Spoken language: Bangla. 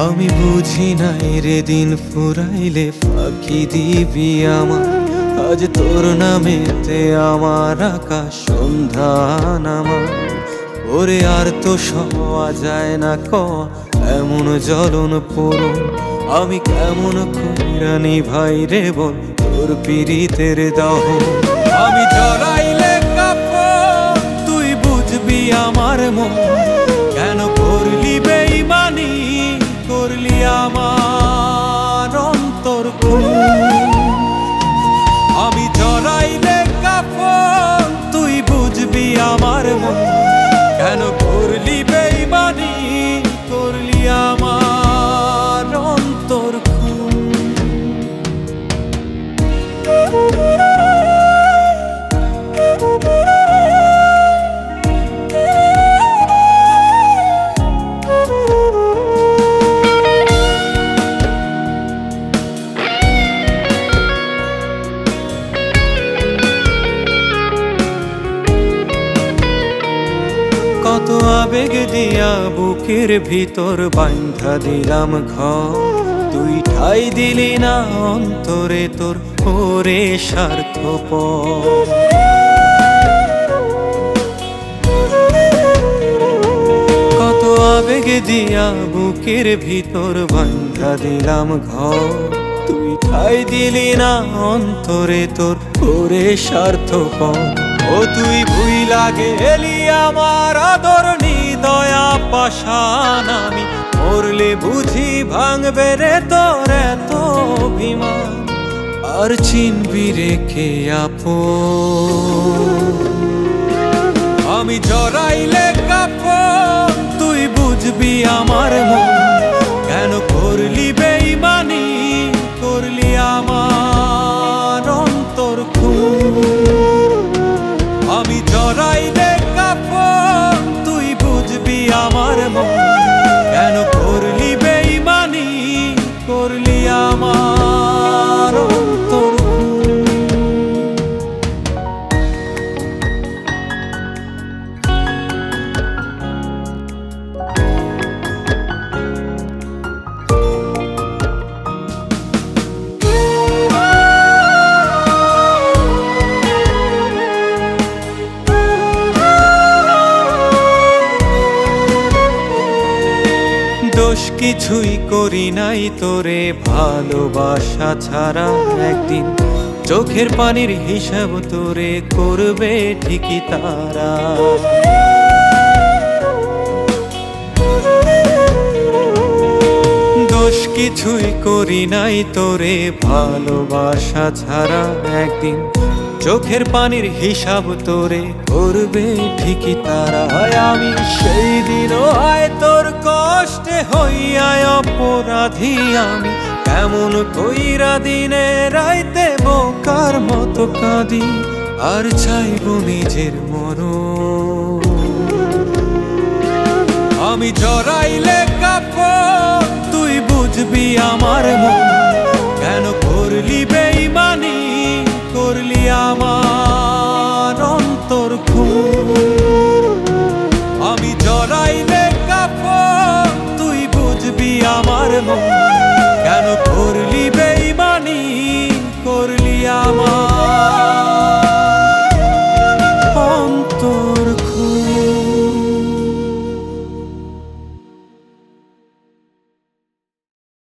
আমি বুঝি নাই রে দিন ফুরাইলে ফাঁকি দিবি আমার। আজ তোর নামেতে আমার আকাশ সন্ধ্যা নামা। ওরে আর তো সওয়া যায় না ক এমন জ্বলন পুরো। আমি কেমন কইরা নিভাই রে বল তোর পীড়িতের দহ। আমি জড়াইলে কাপড় তুই বুঝবি আমার মন। কেন করলি বেঈমানি করলি আমার অন্তর খুন। আমি জড়াইলে কাপড় তুই বুঝবি আমার মন। কেন করলি বেঈমানি করলি আমার অন্তর খুন। কত আবেগ দিয়া বুকের ভিতর বাঁধা দিলাম ঘর। তুই ঠাই দিলি না অন্তরে তোর ওরে স্বার্থপর। কত আবেগ দিয়া বুকের ভিতর বাঁধা দিলাম ঘর। তুই ঠাই দিলি না অন্তরে তোর ওরে স্বার্থপর। ও তুই ভুইলা গেলি আমার আদর নিদয়া পাষাণ। আমি মরলে বুঝি ভাঙবে রে তোর এত অভিমান। আর চিনবি রেখে আপন। আমি জড়াইলে কাপড় তুই বুঝবি আমার মন। কেন করলি বেঈমানি করলি আমার অন্তর খুন। আমি জড়াইলে কাপড় তুই বুঝবি আমার মন। কেন করলি বেঈমানি করলি আমার অন্তর খুন। দোষ কিছুই করি নাই তোরে ভালোবাসা ছাড়া। একদিন চোখের পানির হিসাব তোরে করবে ঠিকই তারা। দোষ কিছুই করি নাই তোরে ভালোবাসা ছাড়া। একদিন চোখের পানির হিসাব তোরে করবে ঠিকই তারা। আমি সেই দিনও আয় তোর কষ্টে হইয়া অপরাধী। আমি কেমন কইরা দিনে রাইতে বোকার মতো কাঁদি। আর চাইব নিজের মরণ। আমি জড়াইলে কাপড় তুই বুঝবি আমার মন। কেন করলি বেঈমানি করলি আমার অন্তর খুন। আমি জড়াইলে কাপড় তুই বুঝবি আমার মন।